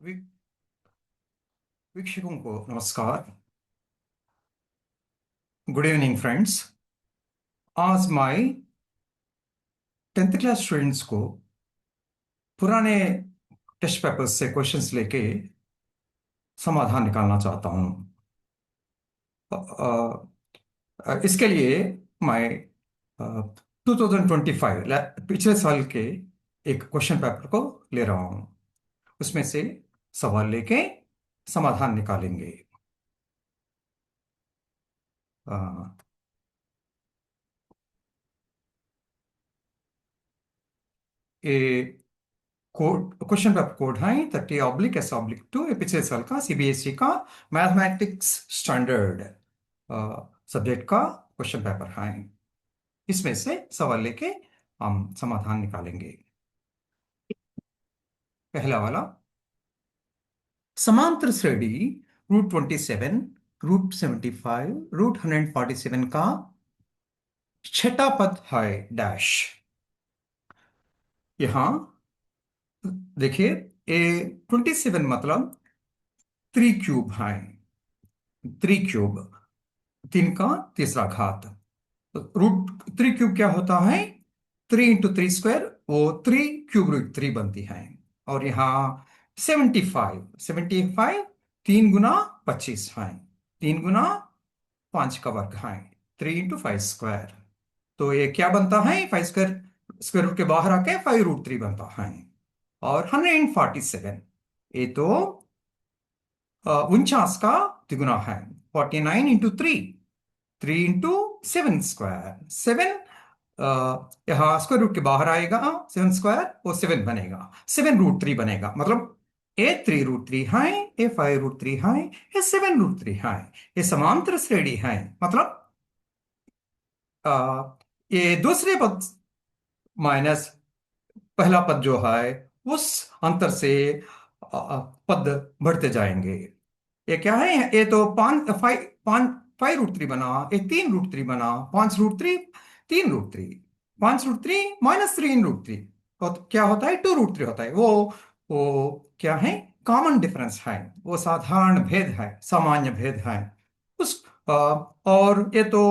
We- वीक्षकों को नमस्कार। Good evening friends. आज मैं 10th क्लास स्टूडेंट्स को पुराने टेस्ट पेपर्स से क्वेश्चंस लेके समाधान निकालना चाहता हूँ। इसके लिए मैं 2025 पिछले साल के एक क्वेश्चन पेपर को ले रहा हूँ। उसमें से सवाल लेके समाधान निकालेंगे। अ, ये कोड क्वेश्चन पेपर कोड है 30/S/2। ये पिछले साल का सीबीएसई का मैथमेटिक्स स्टैंडर्ड सब्जेक्ट का क्वेश्चन पेपर है। इसमें से सवाल लेके हम समाधान निकालेंगे। पहला वाला, समांतर श्रेणी √27, √75, √147 का छठा पद है डैश। यहां देखिए, ए 27 मतलब 3³ है। 3³ 3 का तीसरा घात। √3³ क्या होता है? 3 × 3² वो 3³ √3 बनती है। और यहाँ 75 3 × 25 है। 3 × 5 का वर्ग है। 3 × 5²। तो ये क्या बनता है? 5² स्क्वायर रूट के बाहर आके 5√3 बनता है। और 147 ये तो 49 का तिगुना है। 49 × 3, 3 × 7²। 7 यहाँ स्क्वायर रूट के बाहर आएगा। 7² वो 7 बनेगा। 7√3 बनेगा। मतलब ए 3√3 है, ए 5√3 है, ये 7√3 है। ये समांतर श्रेणी है। मतलब ये दूसरे पद माइनस पहला पद जो है उस अंतर से पद बढ़ते जाएंगे। ये क्या है? ये तो 5√3 बना, ये 3√3 बना, 5√3 3√3, 5√3 -3√3 तो क्या होता है? 2√3 होता है। वो क्या है? कॉमन डिफरेंस है। वो साधारण भेद है, सामान्य भेद है। उस और ये तो,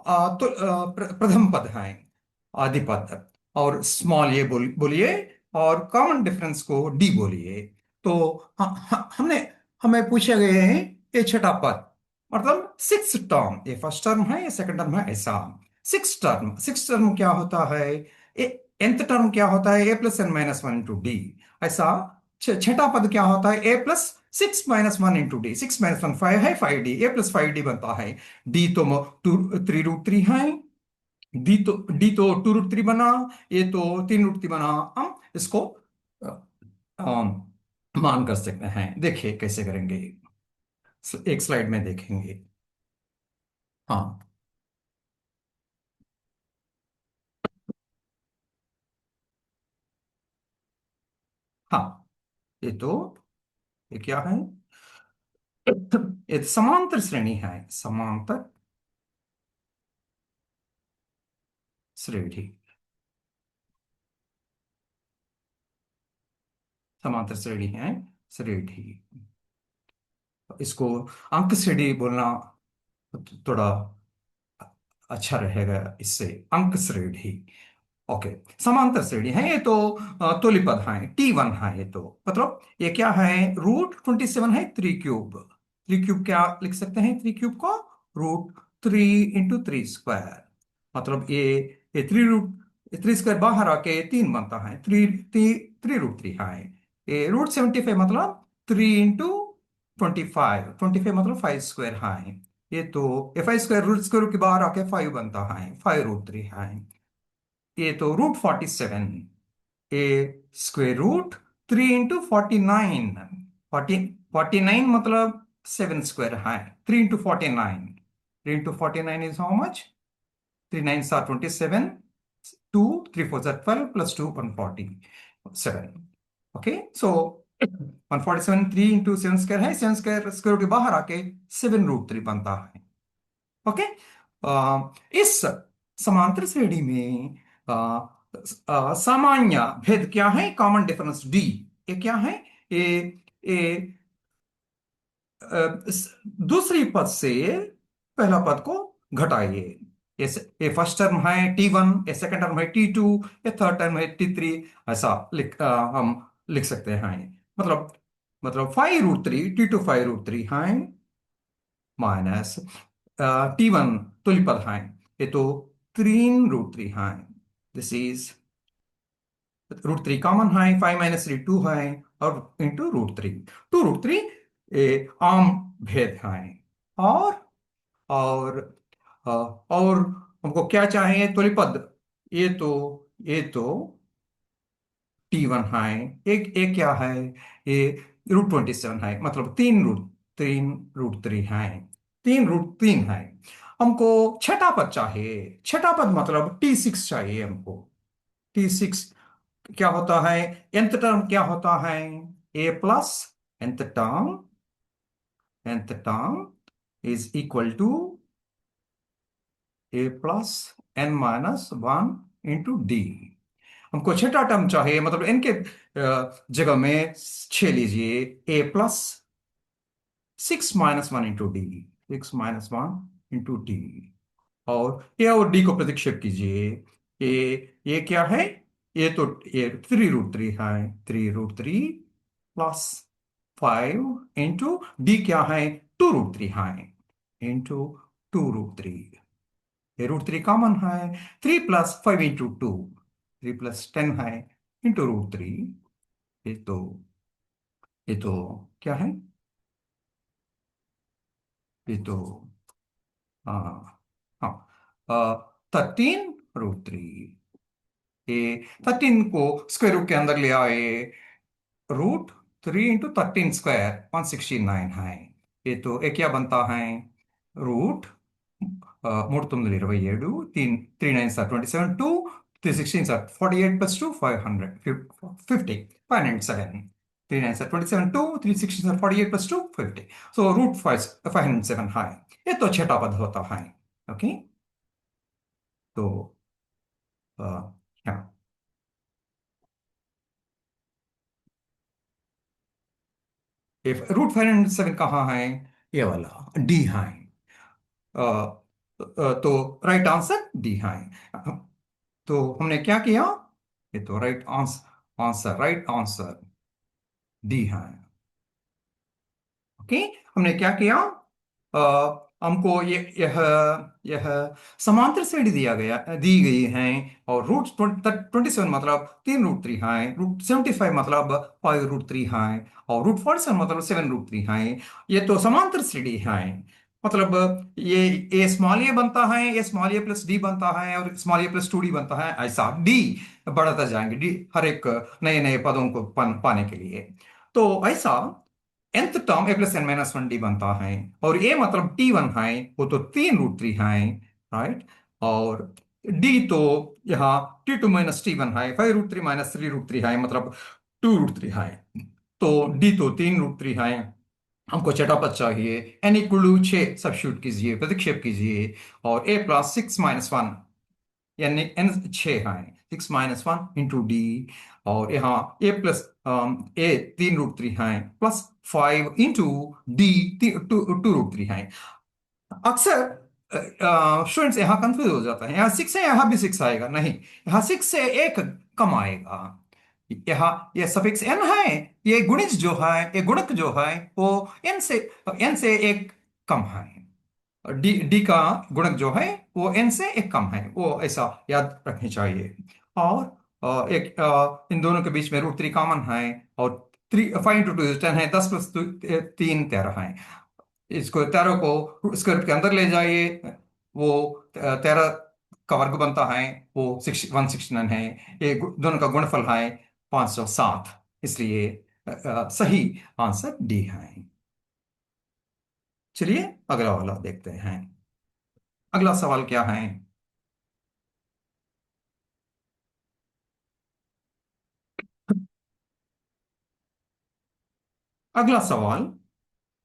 प्रथम पद है, आदि पद। और स्मॉल ए बोलिए, और कॉमन डिफरेंस को डी बोलिए। तो हमने हमें पूछे गए हैं ये छठा पद, मतलब सिक्स टर्म। ये फर्स्ट टर्म है, ये सेकंड टर्म है, ऐसा। सिक्स टर्म क्या होता है? nth टर्म क्या होता है? a+n−1 × d। ऐसा छठा पद क्या होता है? a+6−1 × d। 6 - 1 5 है, 5d। a+5d बनता है। d तो 3√3 है। डी तो 2√3 बना। ये तो 3√3 बना। हम इसको अ, मान कर सकते हैं। देखिए कैसे करेंगे, एक स्लाइड में देखेंगे। हाँ, हाँ, ये तो, ये क्या है? ये समांतर श्रेणी है। समांतर श्रेणी, समांतर श्रेणी है। श्रेणी, इसको अंक श्रेणी बोलना थोड़ा अच्छा रहेगा। इससे अंक श्रेणी। ओके, समांतर श्रेणी है। ये तो तुलिपद है, T1 है। ये तो मतलब ये क्या है? √27 है 3³ 3³ क्या लिख सकते हैं? 3³ को √3 × 3² मतलब ये 3√3² बाहर आके 3 बनता है। 3√3 है। ये √75 मतलब 3 × 25 मतलब 5² है। ये तो ये 5² √स्क्वायर के बाहर आके 5 बनता है। 5√3 है। ये तो √47, ए √3 × 49। 49 मतलब 7² है। 3 × 49, 3 × 49 is how much? 3 9 are 27, 2 3 4 are 12 plus 2 147। Okay, सो 147 3 × 7² है। 7² स्क्वायर के बाहर आके 7√3 बनता है। ओके, इस समांतर श्रेणी में सामान्य भेद क्या है? Common difference D. ये क्या है? ये ए दूसरी पद से पहला पद को घटाइए। ये फर्स्ट टर्म है T1, ये सेकंड टर्म है T2, ये थर्ड टर्म है T3। ऐसा हम लिख सकते हैं। मतलब 5√3 T2 5√3 है माइनस T1 तुल्य पद है, ये तो 3√3 है। दिस इज √3 कॉमन है, 5 - 3 2 है, और इंटू √3। 2√3 आम भेद है। और और और हमको क्या चाहिए तुल्य पद। ये तो T1 है। एक क्या है, ये √27 है, मतलब 3√3 है। 3√3 है। हमको छठा पद चाहिए। छठा पद मतलब T6 चाहिए हमको। T6 क्या होता है, nth टर्म क्या होता है, a plus nth term, is equal to a plus n-1 into D. हमको छठा टर्म चाहिए, मतलब n के जगह में 6 लीजिए, a plus 6 - 1 into D, 6 - 1 into D. और ए और डी को प्रतिक्षेप कीजिए। ये क्या है, ये 3√3 है। 3√3 प्लस 5 इंटू डी क्या है, 2√3 है, इंटू 2√3। ये √3 कॉमन है। 3 + 5 इंटू 2, 3 + 10 है, इंटू √3। ये तो ये तो क्या है, ये तो हाँ हाँ 13√3। ये 13 को स्क्वायर रूट के अंदर ले आए। √3 × 13² 169 है। ये क्या बनता है, रूट 3 9 3 9 27 2 3 16 48 + 2 500 50 507। 3 9 27 2 3 16 48 + 2 50। सो √507 है। ये तो छठा पद होता है। ओके। तो अ, हाँ, √507 कहाँ है, ये वाला डी है। अ, तो राइट आंसर डी है। तो हमने क्या किया, ये तो राइट आंसर डी है। ओके। हमने क्या किया, हमको यह समांतर श्रेणी दी गई है। और √27 मतलब 3√3 है, √75 मतलब 5√3 है, और √47 मतलब 7√3 है। ये तो समांतर श्रेणी है। मतलब ये स्मॉल ए बनता है, ये स्मॉल ए प्लस डी बनता है, और स्मॉल ए प्लस 2D बनता है। ऐसा डी बढ़ता जाएंगे, डी हर एक नए नए पदों को पाने के लिए। तो ऐसा nth term a + n - 1d बनता है। और a मतलब T1 है, वो तो 3√3 है, राइट। और d तो यहाँ T2 - T1 है, 5√3 - 3√3 है, मतलब 2√3 है। तो d तो 3√3 है। हमको चटापच चाहिए, n = 6 सब्स्टिट्यूट कीजिए, प्रतिक्षेप कीजिए। और a + 6 - 1, यानी n 6 है, 6 - 1 इंटू डी। और यहाँ ए 3√3 है, प्लस 5 इंटू डी 2√3 है। अक्सर स्टूडेंट्स यहाँ कंफ्यूज हो जाता है, यहाँ 6 है, यहाँ भी 6 आएगा नहीं, यहाँ 6 से एक कम आएगा। यहाँ ये सफिक्स n है, ये गुणिज जो है, ये गुणक जो है, वो n से एक कम है। डी का गुणक जो है वो n से एक कम है, वो ऐसा याद रखनी चाहिए। और इन दोनों के बीच में √3 कॉमन है। और 5 × 2 = 10 है, 10 + 3 13 है। इसको 13 को स्क्वायर रूट के अंदर ले जाइए, वो 13 का वर्ग बनता है, वो 169 है। ये दोनों का गुणफल है 507। इसलिए सही आंसर डी है। चलिए अगला वाला देखते हैं। अगला सवाल क्या है। अगला सवाल,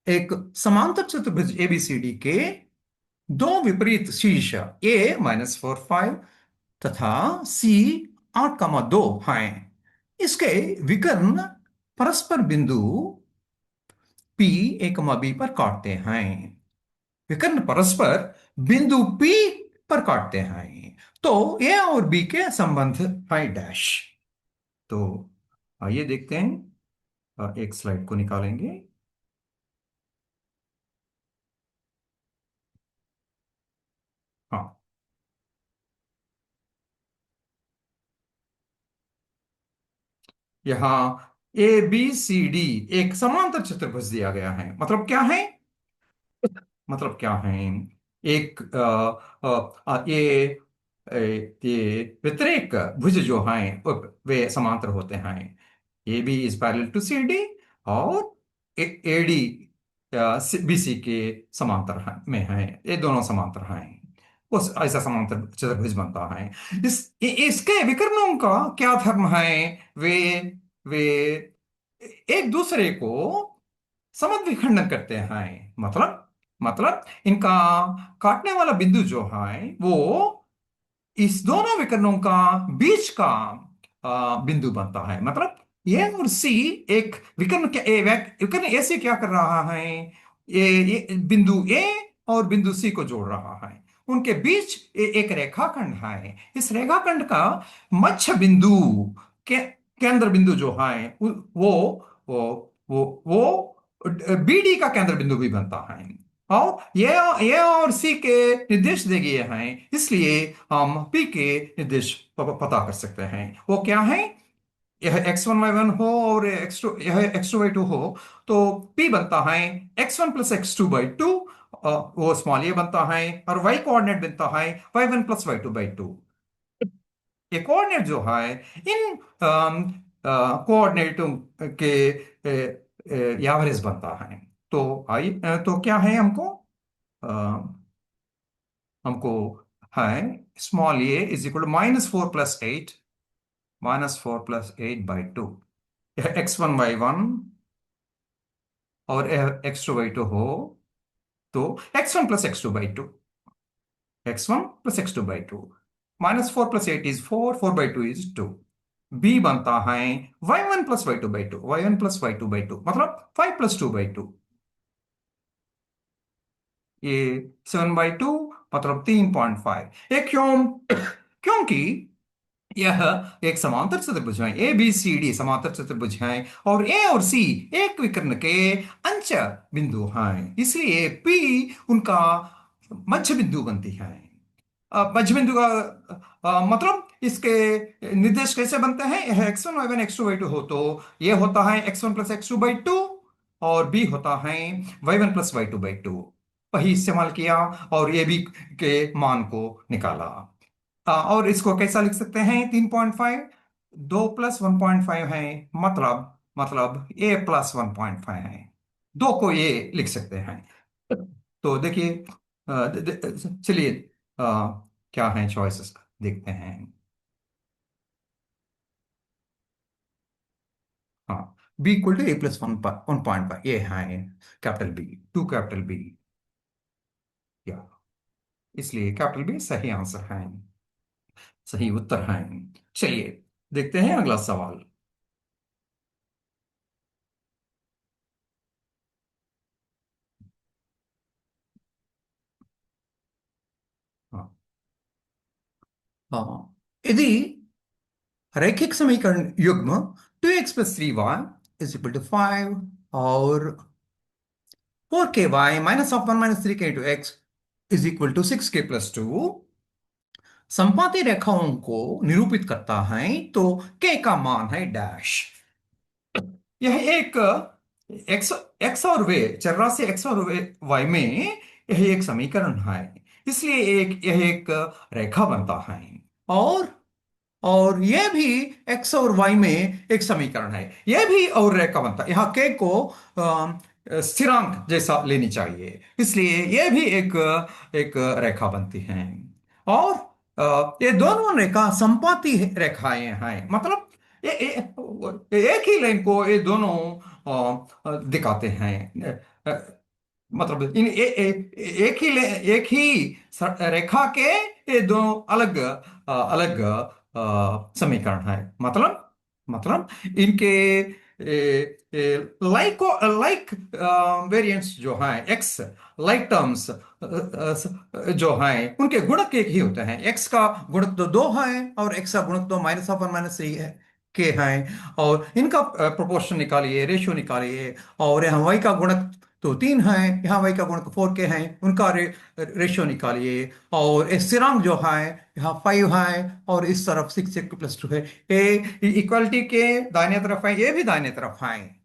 एक समांतर चतुर्भुज एबीसीडी के दो विपरीत शीर्ष A - 4 5 तथा C 8,2 हैं। इसके विकर्ण परस्पर बिंदु पी एक बी पर काटते हैं, विकर्ण परस्पर बिंदु पी पर काटते हैं, तो ए और बी के संबंध है डैश। तो आइए देखते हैं, एक स्लाइड को निकालेंगे। हाँ, यहाँ ए बी सी डी एक समांतर चतुर्भुज दिया गया है। मतलब क्या है? मतलब क्या है? एक ये व्यतिरेक भुज जो हैं वे समांतर होते हैं। A B is parallel to C D, और ए डी बी सी के समांतर में है। ये दोनों समांतर हैं, उस ऐसा समांतर चतुर्भुज बनता है। इसके विकर्णों का क्या धर्म है? वे वे एक दूसरे को समद्विखंडन करते हैं। मतलब इनका काटने वाला बिंदु जो है वो इस दोनों विकर्णों का बीच का बिंदु बनता है। मतलब ए और सी एक विकर्ण क्या विकर्ण ए से क्या कर रहा है? ये बिंदु ए और बिंदु सी को जोड़ रहा है। उनके बीच एक रेखाखंड है। इस रेखाखंड का मध्य बिंदु के केंद्र बिंदु जो है वो वो बीडी का केंद्र बिंदु भी बनता है। और ये और सी के निर्देश दिए गए हैं, इसलिए हम पी के निर्देश पता कर सकते हैं। वो क्या है? यह x1 y1 हो और x2 यह x2 y2 हो, तो p बनता है x1 + x2/2। वो स्मॉल ए बनता है, और y कोऑर्डिनेट बनता है y1 + y2/2। ये कोऑर्डिनेट जो है इन कोऑर्डिनेटों के एवरेज बनता है। तो तो क्या है हमको? अ, हमको है small A is equal to -4 + 8, -4 + 8/2। यह x1 y1 और x2 y2 हो, तो x1 + x2/2, x1 + x2/2, -4 + 8 is 4, 4/2 is 2। b बनता है y1 + y2/2, y1 + y2/2 मतलब 5 + 2/2। ये 7/2 मतलब 3.5। ये क्यों? क्योंकि यह एक समांतर चतुर्भुज है। ए बी सी डी समांतर चतुर्भुज है, और ए और सी एक विकर्ण के अंश बिंदु हैं, इसलिए पी उनका मध्य बिंदु बनती है। मध्य बिंदु का मतलब इसके निर्देश कैसे बनते हैं? यह x1 y1 x2 y2 हो, तो ये होता है x1 + x2/2, और b होता है y1 + y2/2। वही इस्तेमाल किया और ये भी के मान को निकाला। और इसको कैसा लिख सकते हैं? 3.5, 2 + 1.5 है, मतलब a + 1.5 है। दो को ये लिख सकते हैं। तो देखिए, चलिए, अ, क्या है चॉइसेस देखते हैं। हाँ, b = a + 1.5, ये है capital B, two capital B. या इसलिए कैपिटल बी सही आंसर है, सही उत्तर है। चलिए देखते हैं अगला सवाल। हाँ, हाँ, यदि रैखिक समीकरण युग्म 2x + 3y = 5 और 4ky -1 - 3k x = 6k + 2 संपाती रेखाओं को निरूपित करता है, तो k का मान है डैश। यह एक एक्स एक्स और वे चरराशि एक्स और वे वाई में यह एक समीकरण है, इसलिए यह एक रेखा बनता है। और और यह भी एक्स और वाई में एक समीकरण है, यह भी और रेखा बनता है। यहाँ के को स्थिरांक जैसा लेनी चाहिए, इसलिए यह भी एक रेखा बनती है। और ये दोनों रेखा संपाती रेखाएं हैं। मतलब एक ही लाइन को ये दोनों दिखाते हैं। मतलब इन एक ही एक ही रेखा के ये दो अलग अलग समीकरण है। मतलब इनके लाइक लाइक वेरिएंट्स जो हैं एक्स, लाइक टर्म्स जो हैं उनके गुणक एक ही होते हैं। एक्स का गुणक तो दो है और एक्स का गुणक तो -1 - 3 है के हैं। और इनका प्रोपोर्शन निकालिए, रेशियो निकालिए। और यहाँ वाई का गुणक तो 3 है, यहाँ वाई का गुणक 4 के हैं, उनका रेशियो निकालिए। और ये स्थिरांक जो है यहाँ 5 है और इस तरफ 6 + 2 है। ये इक्वलिटी के दाहिने तरफ है, ये भी दाहिने तरफ है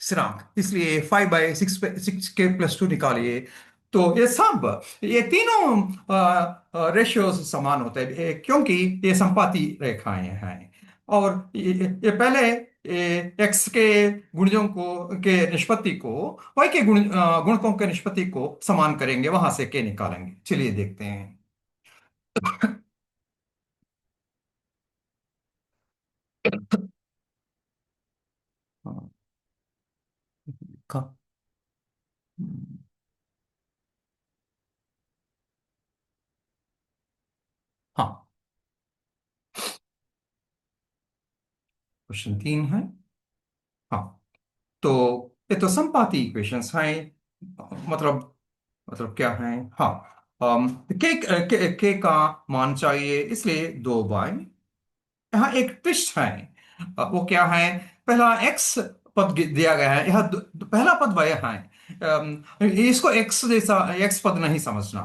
स्थिरांक, इसलिए 5/6 के + 2 निकालिए। तो ये सब, ये तीनों रेशियोज समान होते हैं क्योंकि ये संपाती रेखाएं हैं। और ये पहले एक्स के गुणजों को के निष्पत्ति को वाई के गुणकों के निष्पत्ति को समान करेंगे, वहां से के निकालेंगे। चलिए देखते हैं। हाँ, का- हाँ, क्वेश्चन 3 है। हाँ, तो ये तो संपाती इक्वेशंस हैं। मतलब क्या है? हाँ, के का मान चाहिए, इसलिए 2 बाय। यहाँ एक ट्विस्ट है। वो क्या है? पहला एक्स पद दिया गया है, यह पहला पद वह है। इसको एक्स जैसा एक्स पद नहीं समझना।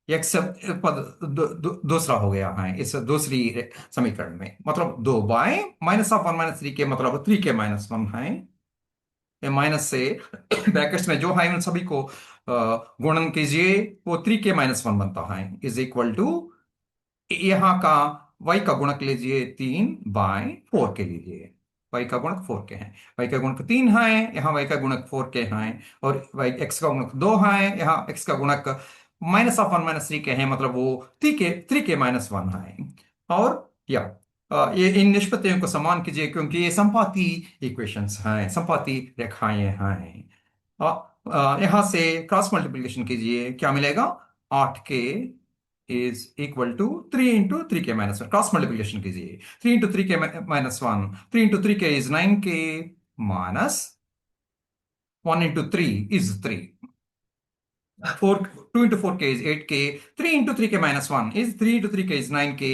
एक्स पद दूसरा हो गया है इस दूसरी समीकरण में। मतलब 2 बाय -1 - 3 के मतलब 3 के - 1 है। ये माइनस से ब्रैकेट्स में जो है उन सभी को गुणन कीजिए, वो 3 के - 1 बनता है। इज इक्वल टू यहाँ का y का गुणक लीजिए 3/4 के लीजिए। y का गुणक 4 के हैं, y का गुणक 3 है, यहाँ y का गुणक 4 के हैं। और y x का गुणक 2 है, यहाँ x का गुणक -1 - 3 के हैं, मतलब वो 3 के - 1 है। और या ये इन निष्पत्तियों को समान कीजिए क्योंकि ये संपाती इक्वेशंस हैं, संपाती रेखाएं हैं। यहां से क्रॉस मल्टीप्लिकेशन कीजिए, क्या मिलेगा? 8 के इज इक्वल टू 3 × 3 के - 1। क्रॉस मल्टीप्लिकेशन कीजिए, 3 × 3 के - 1, 3 × 3 के इज 9 के, माइनस 1 × 3 इज 3, 2 × 4 के इज 8 के, 3 × 3 के - 1 इज 3 × 3 के इज 9 के,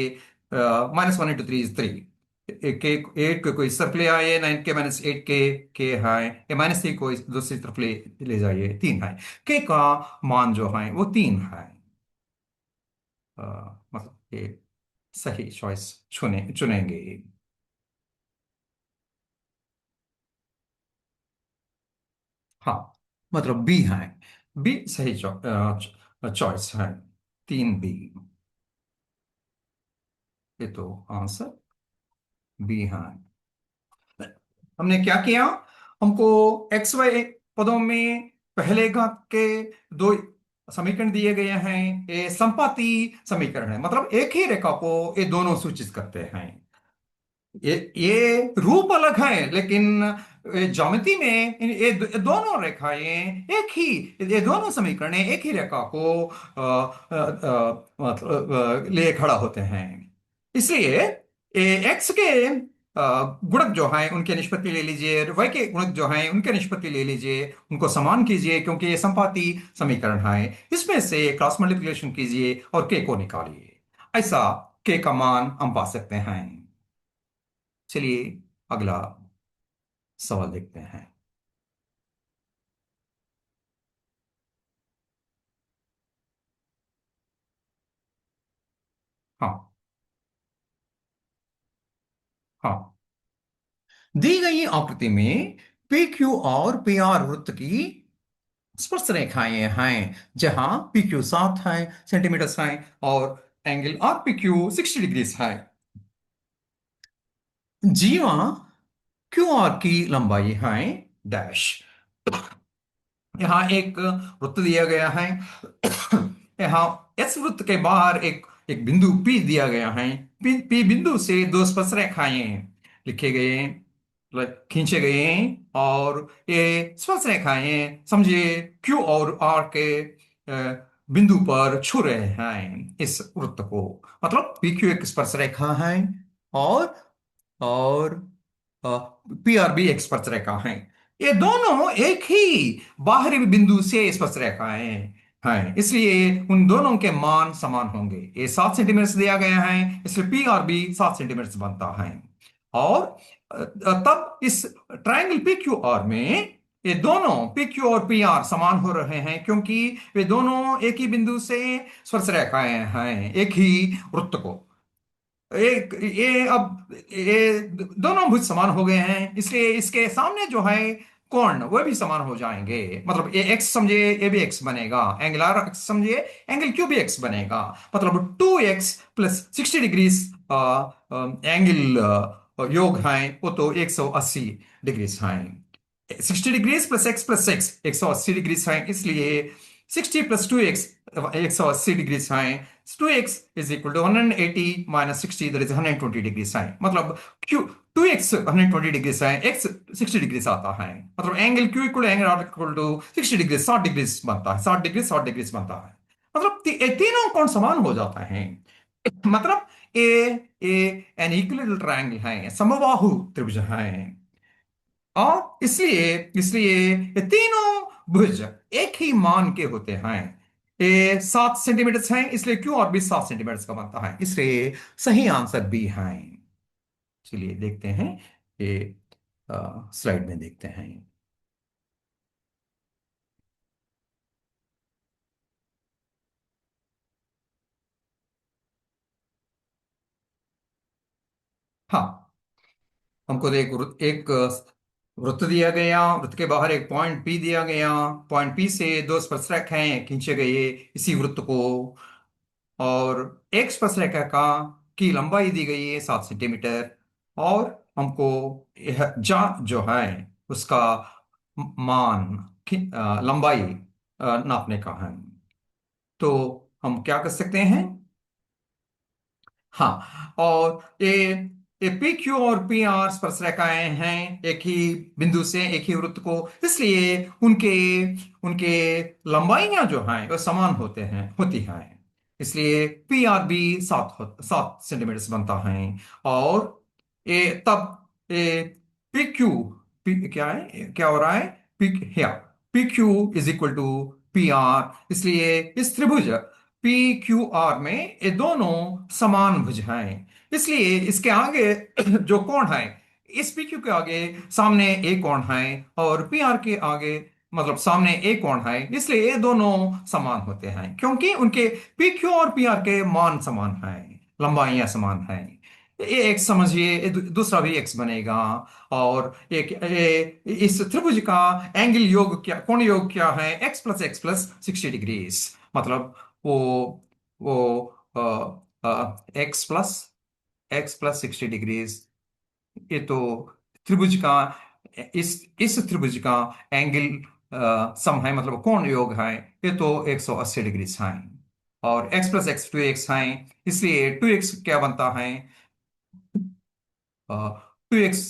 -1 × 3 इज 3। के 8 को इस तरफ ले आए, 9 के - 8 के है, ये -3 को दूसरी तरफ ले ले जाइए, 3 है। के का मान जो है वो 3 है। अ, मतलब ये सही चॉइस चुनेंगे। हाँ, मतलब बी है। बी सही चॉइस है, 3 बी। ये तो आंसर बी है। हमने क्या किया? हमको एक्स वाई पदों में पहले घात के दो समीकरण दिए गए हैं। ये संपाती समीकरण है, मतलब एक ही रेखा को ये दोनों सूचित करते हैं। ये रूप अलग है लेकिन ज्यामिति में ये दोनों रेखाएं एक ही, ये दोनों समीकरण एक ही रेखा को मतलब लिए खड़ा होते हैं। इसलिए एक्स के गुणक जो है उनके निष्पत्ति ले लीजिए, वाई के गुणक जो है उनके निष्पत्ति ले लीजिए, उनको समान कीजिए क्योंकि ये संपाती समीकरण है। इसमें से क्रॉस मल्टीप्लिकेशन कीजिए और के को निकालिए। ऐसा के का मान हम पा सकते हैं। चलिए अगला सवाल देखते हैं। हाँ, हाँ, दी गई आकृति में पी क्यू और पी आर वृत्त की स्पर्श रेखाएं हैं, जहां पी क्यू 7 सेंटीमीटर है और angle R P Q 60 degree है। जीवा क्यू आर की लंबाई है डैश। यहाँ एक वृत्त दिया गया है। यहाँ एस वृत्त के बाहर एक एक बिंदु P दिया गया है। P बिंदु से दो स्पर्श रेखाएं लिखे गए हैं, मतलब खींचे गए हैं। और ये स्पर्श रेखाएं समझिए Q और R के बिंदु पर छू रहे हैं इस वृत्त को। मतलब PQ एक स्पर्श रेखा है। और और पी आर बी एक स्पर्श रेखा है। ये दोनों एक ही बाहरी बिंदु से स्पर्श रेखाएं हैं, इसलिए उन दोनों के मान समान होंगे। ये 7 सेंटीमीटर दिया गया है, इसलिए पी आर बी 7 सेंटीमीटर बनता है। और तब इस ट्रायंगल पी क्यू आर में ये दोनों पी क्यू और पी आर समान हो रहे हैं, क्योंकि वे दोनों एक ही बिंदु से स्पर्श रेखाएं हैं, एक ही वृत्त को। एक ये अब ये दोनों भुज समान हो गए हैं, इसलिए इसके सामने जो है कोण वो भी समान हो जाएंगे। मतलब ये एक्स समझिए, ये भी एक्स बनेगा। एंगल आर एक्स समझिए, एंगल क्यू भी एक्स बनेगा। मतलब 2x प्लस 60 डिग्रीज एंगल योग है, वो तो 180 डिग्रीज है। 60 degrees plus x plus x 180 degrees है, इसलिए 60 + 2x 180 डिग्रीज है। 2x is equal to 180 minus 60, that is 120 degrees है। मतलब क्यू 2x 120 डिग्रीज है, x 60 डिग्रीज आता है। मतलब angle Q equal angle R equal to 60 degrees, 60 degrees बनता है। 60 डिग्रीज 60 डिग्रीज बनता है। मतलब तीनों कोण समान हो जाता है। मतलब ए ए एन इक्विलेटरल ट्रायंगल है, समबाहु त्रिभुज है। और इसलिए इसलिए ये तीनों भुज एक ही मान के होते हैं। ये 7 सेंटीमीटर हैं, इसलिए क्यू और भी 7 सेंटीमीटर का बनता है, इसलिए सही आंसर बी है। चलिए देखते हैं, ये स्लाइड में देखते हैं। हाँ, हमको तो एक वृत्त दिया गया, वृत्त के बाहर एक पॉइंट पी दिया गया। पॉइंट पी से दो स्पर्शरेखाएं खींचे गए इसी वृत्त को। और एक स्पर्शरेखा का की लंबाई दी गई है 7 सेंटीमीटर। और हमको यह जा जो है उसका मान लंबाई नापने का है। तो हम क्या कर सकते हैं? हाँ, और ये पी क्यू और पी आर स्पर्शरेखाएं हैं एक ही बिंदु से एक ही वृत्त को, इसलिए उनके उनके लंबाइयां जो हैं वो समान होती हैं। इसलिए पी आर भी 7 सेंटीमीटर बनता है। और ये तब ये पी क्यू पी क्या है, क्या हो रहा है? पी या P Q is equal to P R, इसलिए इस त्रिभुज पी क्यू आर में ये दोनों समान भुज हैं। इसलिए इसके आगे जो कोण है, इस पी क्यू के आगे सामने एक कोण है, और पी आर के आगे मतलब सामने एक कोण है, इसलिए ये दोनों समान होते हैं, क्योंकि उनके पी क्यू और पी आर के मान समान हैं, लंबाइयां समान हैं। ये एक समझिए, दूसरा भी एक्स बनेगा। और इस त्रिभुज का एंगल योग क्या, कोण योग क्या है? x + x + 60 degrees. मतलब वो वो x + 60 डिग्रीज, ये तो त्रिभुज का इस त्रिभुज का एंगल सम है, मतलब कोण योग है। ये तो 180 डिग्रीज है। और x + x 2x है, इसलिए 2x क्या बनता है? 2x,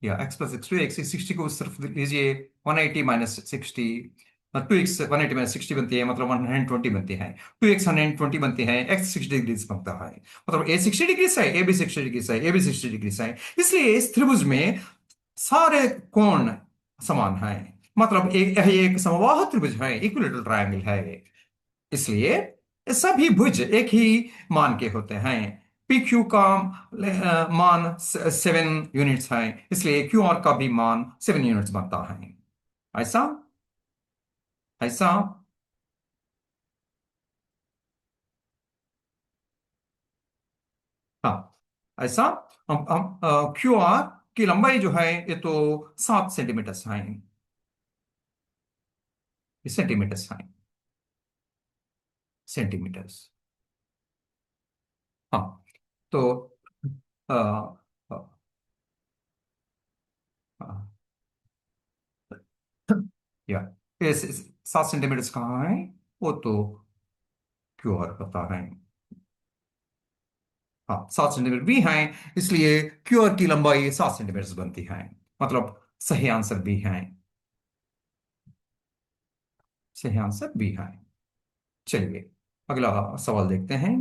या x + x 2x, 60 को सिर्फ लीजिए, 180 - 60, 2x 180 - 60 बनती है, मतलब 120 बनती है। 2x 120 बनती है, x 60 डिग्रीज बनता है। मतलब a 60 डिग्रीज है, a भी 60 डिग्रीज है, a भी 60 डिग्रीज है। इसलिए इस त्रिभुज में सारे कोण समान हैं। मतलब एक समबाहु त्रिभुज है, इक्विलेटरल ट्रायंगल है। इसलिए सभी भुज एक ही मान के होते हैं। पी क्यू का मान 7 यूनिट्स है, इसलिए क्यू आर का भी मान 7 यूनिट्स बनता है। ऐसा ऐसा। हाँ, ऐसा। हम क्यू आर की लंबाई जो है ये तो 7 सेंटीमीटर है, सेंटीमीटर है, सेंटीमीटर। हाँ, तो अ, अ, अ, या ये 7 सेंटीमीटर कहाँ है? वो तो क्यू आर पता है। हाँ, 7 सेंटीमीटर भी हैं, इसलिए क्यू आर की लंबाई 7 सेंटीमीटर बनती है। मतलब सही आंसर भी है। सही आंसर भी है। चलिए अगला सवाल देखते हैं।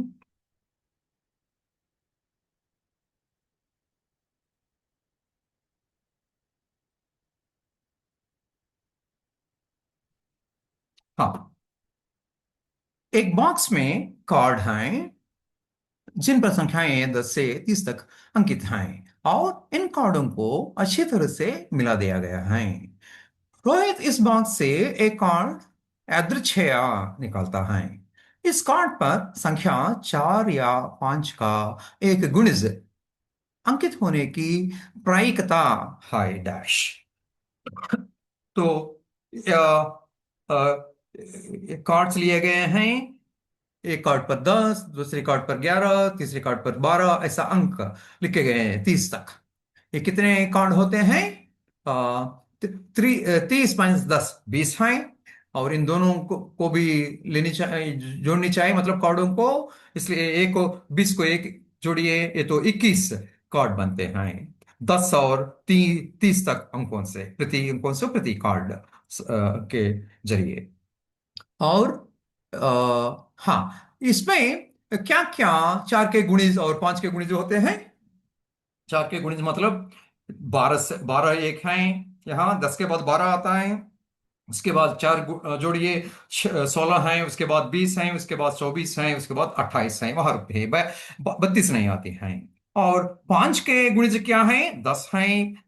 हाँ, एक बॉक्स में कार्ड हैं जिन पर संख्याएं 10 से 30 तक अंकित हैं और इन कार्डों को अच्छी तरह से मिला दिया गया है। रोहित इस बॉक्स से एक कार्ड यादृच्छिया निकालता है। इस कार्ड पर संख्या 4 या 5 का एक गुणज अंकित होने की प्रायिकता है डैश। तो कार्ड्स लिए गए हैं। एक कार्ड पर 10, दूसरे कार्ड पर 11, तीसरे कार्ड पर 12, ऐसा अंक लिखे गए हैं 30 तक। ये कितने कार्ड होते हैं? 30 - 10 20 हैं। और इन दोनों को भी लेनी चाहिए, जोड़नी चाहिए मतलब कार्डों को। इसलिए एक को 20 को एक जोड़िए, ये तो 21 कार्ड बनते हैं। 10 और 30 तक अंकों से, प्रति अंकों से प्रति कार्ड के जरिए। और हाँ, इसमें क्या क्या 4 के गुणिज और 5 के गुणिज होते हैं? 4 के गुणिज मतलब 12 से 12 एक हैं। यहाँ 10 के बाद 12 आता है। उसके बाद चार जोड़िए, 16 हैं। उसके बाद 20 हैं। उसके बाद 24 हैं। उसके बाद 28 हैं। वहां रुकते हैं, 32 नहीं आते हैं। और 5 के गुणिज क्या हैं? 10 हैं,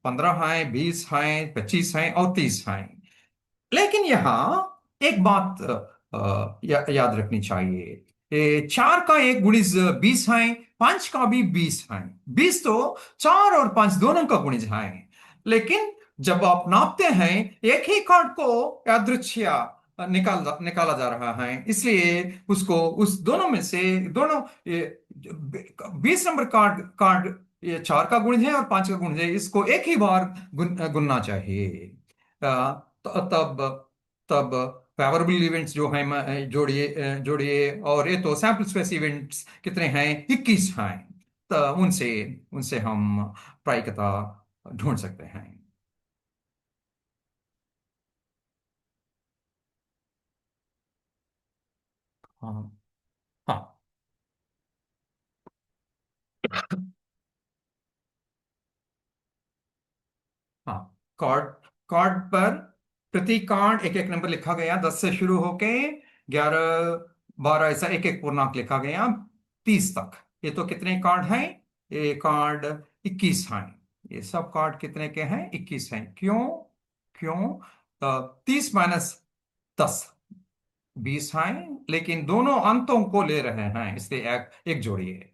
15 हैं, 20 हैं, 25 हैं और 30 हैं। लेकिन यहाँ एक बात याद रखनी चाहिए। 4 का एक गुणिज 20 है, 5 का भी 20 है। 20 तो 4 और 5 दोनों का गुणिज है। लेकिन जब आप नापते हैं, एक ही कार्ड को यादृच्छिया निकाला जा रहा है, इसलिए उसको उस दोनों में से दोनों 20 नंबर कार्ड कार्ड ये 4 का गुणिज है और 5 का गुणिज है, इसको एक ही बार गुनना चाहिए। तब तब फेवरेबल इवेंट्स जो हैं जोड़िए जोड़िए। और ये तो सैंपल स्पेस इवेंट्स कितने हैं? 21 हैं। तो उनसे उनसे हम प्रायिकता ढूंढ सकते हैं। हाँ, हाँ, हाँ। कार्ड कार्ड पर प्रति कार्ड एक एक नंबर लिखा गया, 10 से शुरू होके 11 12 ऐसा एक एक पूर्णांक लिखा गया 30 तक। ये तो कितने कार्ड हैं? ये कार्ड 21 हैं। ये सब कार्ड कितने के हैं? 21 हैं। क्यों? क्यों? 30 - 10 20 हैं, लेकिन दोनों अंतों को ले रहे हैं, इसलिए एक जोड़िए।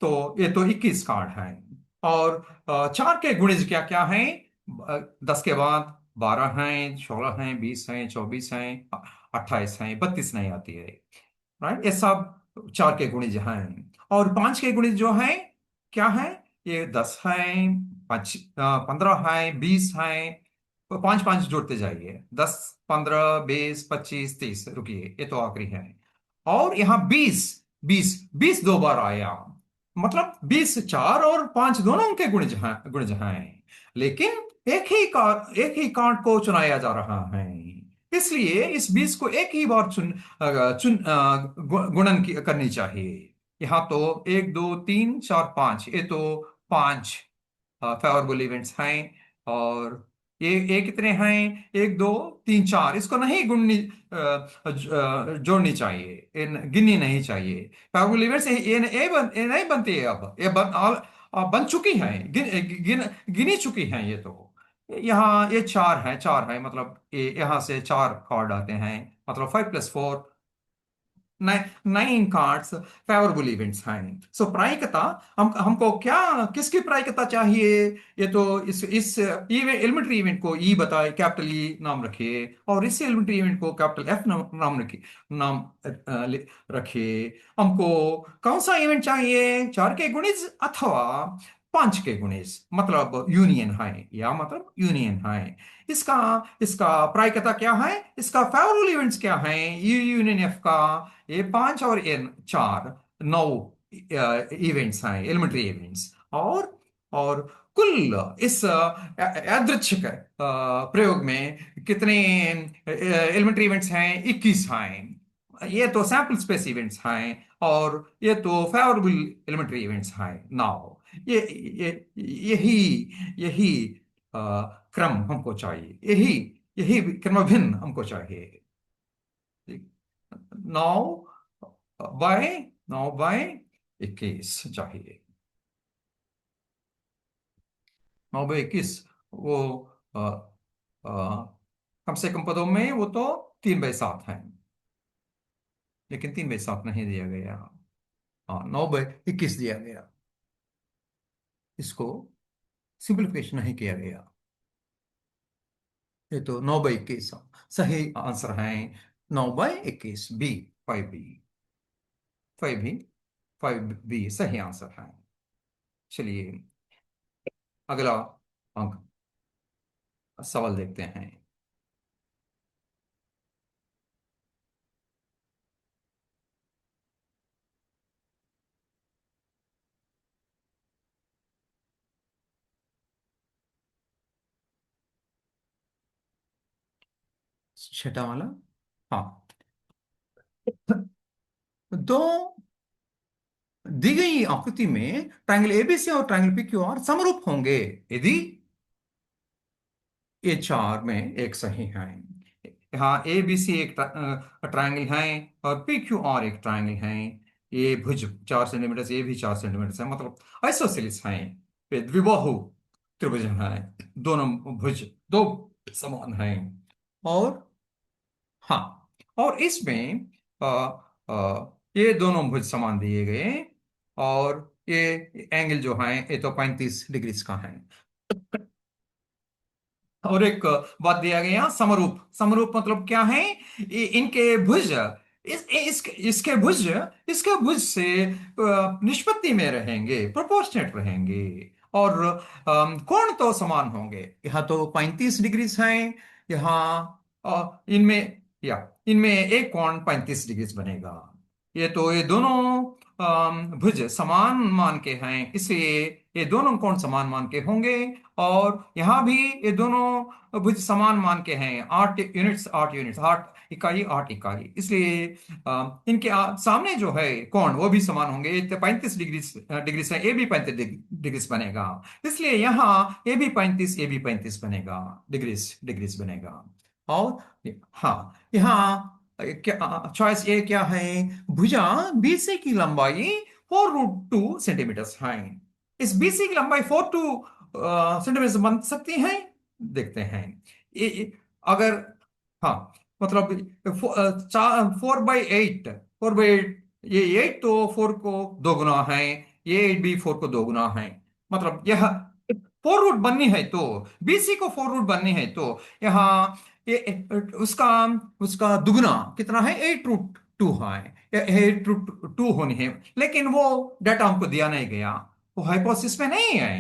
तो ये तो 21 कार्ड हैं। और 4 के गुणिज क्या क्या हैं? 10 के बाद 12 हैं, 16 हैं, 20 हैं, 24 हैं, 28 हैं, 32 नहीं आती है। राइट, ये सब 4 के गुणिज हैं। और 5 के गुणिज जो हैं क्या है? ये 10 हैं, 15 हैं, 20 हैं। 5 5 जोड़ते जाइए, 10 15 20 25 30, रुकिए, ये तो आखिरी है। और यहाँ 20 20 20 दो बार आया, मतलब 20 4 और 5 दोनों उनके गुणज हैं। लेकिन एक ही कार्ड को चुनाया जा रहा है, इसलिए इस 20 को एक ही बार गुणन करनी चाहिए। यहाँ तो 1 2 3 4 5, ये तो 5 फेवरेबल इवेंट्स हैं। और ये कितने हैं? 1 2 3 4, इसको नहीं जोड़नी चाहिए, गिननी नहीं चाहिए। फेवरेबल इवेंट्स ये नहीं बनती है। अब ये बन चुकी हैं, गिनी चुकी हैं ये तो। यहाँ ये 4 है मतलब ये यहाँ से 4 कार्ड आते हैं, मतलब 5 + 4 9 कार्ड्स फेवरेबल इवेंट्स हैं। सो प्रायिकता, हमको क्या, किसकी प्रायिकता चाहिए? ये तो इस एलिमेंट्री इवेंट को ई बताए, कैपिटल ई नाम रखिए, और इस एलिमेंट्री इवेंट को कैपिटल एफ नाम रखिए, नाम रखिए। हमको कौन सा इवेंट चाहिए? 4 के गुणिज अथवा 5 के गुणिज, मतलब यूनियन है, या मतलब यूनियन है। इसका इसका प्रायिकता क्या है? इसका फेवरेबल इवेंट्स क्या है? यू यूनियन एफ का A5 और N4, 9 इवेंट्स हैं, एलिमेंट्री इवेंट्स। और कुल इस यादृच्छिक प्रयोग में कितने एलिमेंट्री इवेंट्स हैं? 21 हैं। ये तो सैंपल स्पेस इवेंट्स हैं, और ये तो फेवरेबल एलिमेंट्री इवेंट्स हैं। नाउ ये यही यही अ, क्रम हमको चाहिए, यही यही क्रमभिन्न हमको चाहिए। 9 बाय 9 बाय 21 चाहिए। 9 बाय 21 वो अ, कम से कम पदों में वो तो 3 बाय 7 है, लेकिन 3 बाय 7 नहीं दिया गया। हाँ, 9 बाय 21 दिया गया। इसको सिंप्लीफिकेशन नहीं किया गया। ये तो 9 बाय 21 सही आंसर है। 9 by 21 B. 5 B. 5 B. 5 B सही आंसर है। चलिए अगला अंक सवाल देखते हैं। छठा वाला। हाँ। दो दी गई आकृति में ट्रायंगल एबीसी और ट्रायंगल पीक्यूआर समरूप होंगे यदि ये चार में एक सही है। हाँ, ए बी सी एक ट्रायंगल है और पी क्यू आर एक ट्रायंगल है। ये भुज 4 सेंटीमीटर, ये भी 4 सेंटीमीटर है, मतलब आइसोसेलिस है। ये द्विबाहु त्रिभुज है। दोनों भुज दो समान हैं। और हाँ, और इसमें ये दोनों भुज समान दिए गए। और ये एंगल जो है ये तो 35 डिग्री का है। और एक बात दिया गया, समरूप। समरूप मतलब क्या है? इनके भुज इसके भुज इसके भुज से निष्पत्ति में रहेंगे, प्रोपोर्शनेट रहेंगे। और कोण तो समान होंगे। यहाँ तो 35 डिग्री है। यहाँ इनमें इनमें एक कोण 35 डिग्री बनेगा। ये दोनों भुज समान मान के हैं, इसलिए ये दोनों कोण समान मान के होंगे। और यहाँ भी ये दोनों भुज समान मान के हैं। 8 यूनिट्स, 8 यूनिट्स, 8 इकाई, 8 इकाई, इसलिए इनके सामने जो है कोण वो भी समान होंगे। ये 35 डिग्री डिग्री से ये भी 35 डिग्री बनेगा। इसलिए यहाँ ये भी 35 बनेगा। डिग्रीज डिग्रीज बनेगा। और हाँ, यहाँ क्या चॉइस ए क्या है? भुजा बीसी की लंबाई 4√2 सेंटीमीटर है। इस बीसी की लंबाई 4 2 सेंटीमीटर बन सकती है। देखते हैं। अगर हाँ, मतलब 4/8, 4/8, ये 8 तो 4 को दोगुना है। ये 8 भी 4 को दोगुना है। मतलब यह 4 रूट बननी है तो, बीसी को 4 रूट बननी है तो यहाँ ये उसका उसका दुगना कितना है? 8√2 है। 8√2 होनी है, लेकिन वो डाटा हमको दिया नहीं गया। वो हाइपोथेसिस में नहीं है।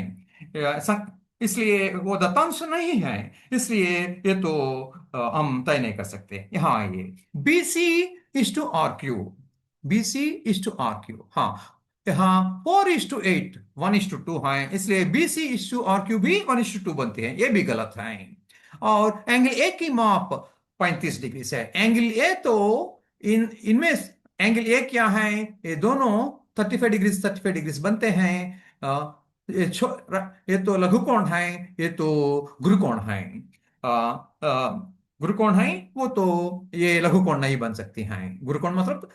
इसलिए वो दत्तांश नहीं है। इसलिए ये तो हम तय नहीं कर सकते। यहाँ आइए, B C is two R Q. B C is two R Q. हाँ, यहाँ 4:8, 1:2 है। इसलिए B C is two R Q भी 1:2 बनते हैं। ये भी गलत है। और एंगल ए की माप 35 डिग्री है। एंगल ए तो इन इनमें एंगल ए क्या है? ये दोनों 35 डिग्री बनते हैं। ये ये तो लघु कोण है, ये तो गुरु कोण है। अ, गुरु कोण है वो तो, ये लघु कोण नहीं बन सकती हैं। गुरु कोण मतलब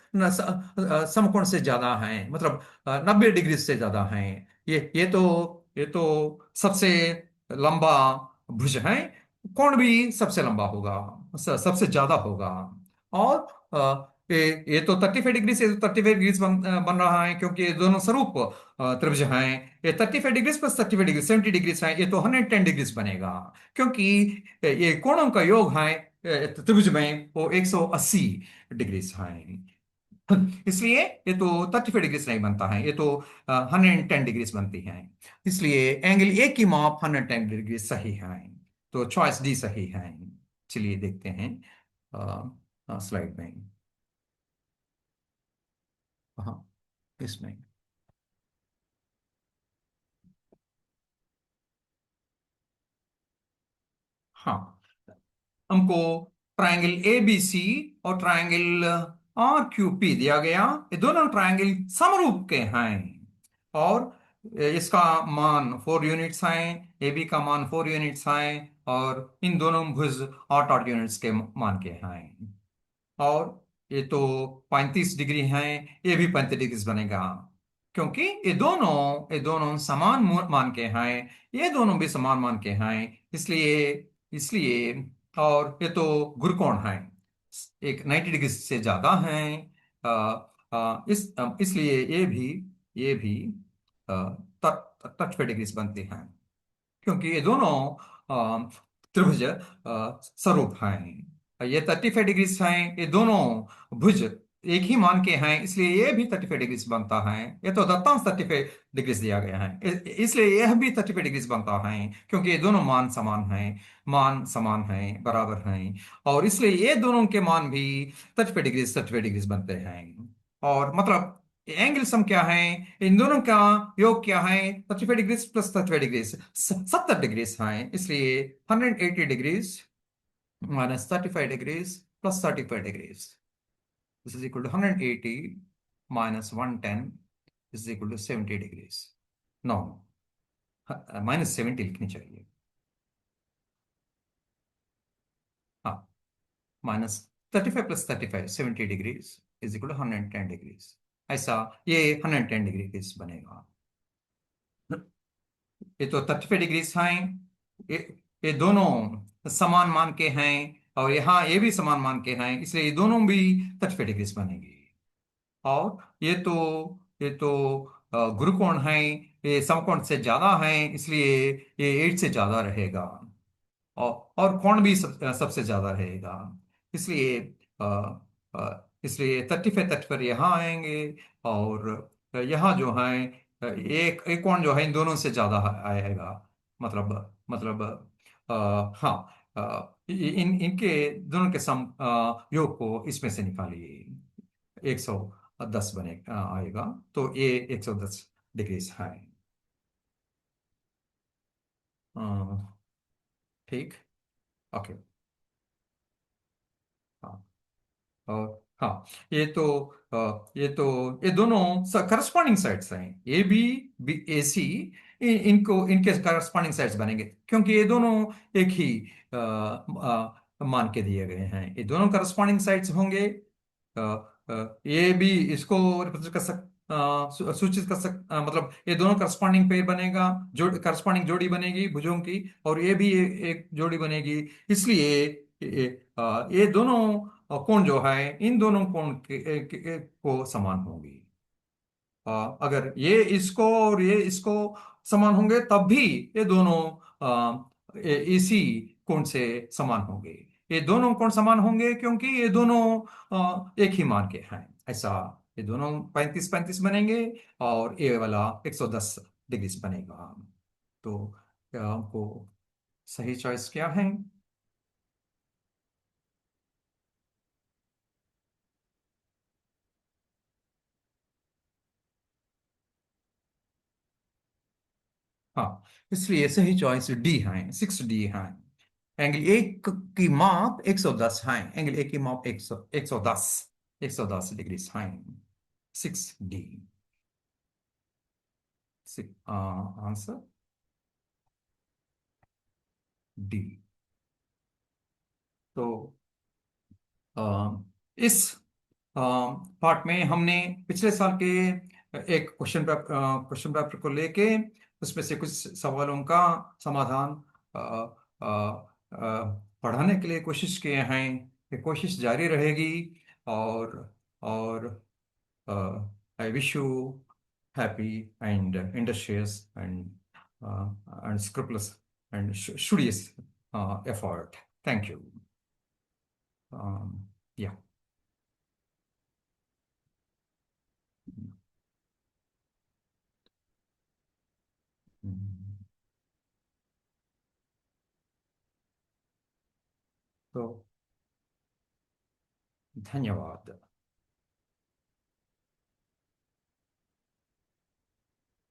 समकोण से ज्यादा है, मतलब 90 डिग्री से ज्यादा है। ये तो सबसे लंबा भुज है। कोण भी सबसे लंबा होगा, सबसे ज्यादा होगा। और ये तो 35 डिग्री से 35 डिग्री बन रहा है, क्योंकि ये दोनों स्वरूप त्रिभुज हैं। ये 35 डिग्री प्लस 35 डिग्री 70 डिग्री है। ये तो 110 डिग्री बनेगा, क्योंकि ये कोणों का योग है त्रिभुज में, वो 180 डिग्री है। इसलिए ये तो 35 डिग्री नहीं बनता है। ये तो 110 डिग्री बनती है। इसलिए एंगल ए की माप 110 डिग्री सही है। तो चॉइस डी सही है। चलिए देखते हैं स्लाइड में। हाँ, इसमें। हाँ, हमको ट्रायंगल ए बी सी और ट्रायंगल आर क्यू पी दिया गया। ये दोनों ट्रायंगल समरूप के हैं। और इसका मान 4 यूनिट्स है। ए बी का मान 4 यूनिट्स है। और इन दोनों भुज 8 8 यूनिट्स के मान के हैं। और ये तो 35 डिग्री हैं, ये भी 35 डिग्री बनेगा, क्योंकि ये दोनों समान मान के हैं, ये दोनों भी समान मान के हैं। इसलिए इसलिए और ये तो गुरुकोण है, एक 90 डिग्री से ज्यादा है। इसलिए ये भी 35 डिग्री बनते हैं, क्योंकि ये दोनों त्रिभुज स्वरूप हैं। ये 35 डिग्री हैं, ये दोनों भुज एक ही मान के हैं, इसलिए ये भी 35 डिग्री बनता है। ये तो दत्तांश 35 डिग्री दिया गया है, इसलिए यह भी 35 डिग्री बनता है, क्योंकि ये दोनों मान समान हैं, बराबर हैं। और इसलिए ये दोनों के मान भी 35 डिग्री बनते हैं। और मतलब एंगल सम क्या है, इन दोनों का योग क्या है, 35 डिग्री प्लस 35 डिग्री 70 डिग्री है। इसलिए 180 degrees minus 35 degrees plus 35 degrees, this is equal to 180 minus 110 is equal to 70 degrees. No, -70 लिखनी चाहिए। हाँ, -35 plus 35 70 degrees is equal to 110 degrees. ऐसा ये 110 डिग्री बनेगा। ये तो 35 डिग्री हैं, ये ये दोनों समान मान के हैं, और यहाँ ये भी समान मान के हैं, इसलिए ये दोनों भी 35 डिग्री बनेंगे। और ये तो गुरुकोण है, ये समकोण से ज्यादा है, इसलिए ये 8 से ज्यादा रहेगा। और कोण भी सबसे ज्यादा रहेगा, इसलिए इसलिए 35 यहाँ आएंगे। और यहाँ जो है एक एक कोण जो है इन दोनों से ज्यादा आएगा। मतलब हाँ, इनके दोनों के योग को इसमें से निकालिए, 110 आएगा। तो ये 110 डिग्री है। अ, ठीक। ओके। हाँ। और हाँ, ये तो ये दोनों करस्पॉन्डिंग साइड्स हैं, ए बी ए सी। इनके करस्पॉन्डिंग साइड्स बनेंगे, क्योंकि ये दोनों एक ही मान के दिए गए हैं। ये दोनों करस्पॉन्डिंग साइड्स होंगे। ये भी इसको रिप्रेजेंट कर सूचित कर मतलब ये दोनों करस्पॉन्डिंग पेयर बनेगा, करस्पॉन्डिंग जोड़ी बनेगी भुजों की। और ये भी एक जोड़ी बनेगी। इसलिए ये दोनों कोण जो है इन दोनों कोण को समान होंगी। अगर ये इसको और ये इसको समान होंगे, तब भी ये दोनों इसी कोण से समान होंगे। ये दोनों कोण समान होंगे, क्योंकि ये दोनों एक ही मान के हैं। ऐसा ये दोनों 35 35 बनेंगे, और ये वाला 110 डिग्री बनेगा। तो आपको सही चॉइस क्या है? हाँ, इसलिए सही चॉइस डी है, 6D है। एंगल एक की माप 110 है, एंगल एक की माप 110 डिग्री है। 6D। Answer D. तो इस पार्ट में हमने पिछले साल के एक क्वेश्चन पेपर को लेके उसमें से कुछ सवालों का समाधान अ, अ, पढ़ाने के लिए कोशिश किए हैं। ये कोशिश जारी रहेगी। और और I wish you happy and industrious and scrupulous and studious effort. Thank you. Yeah. हम्म, तो धन्यवाद।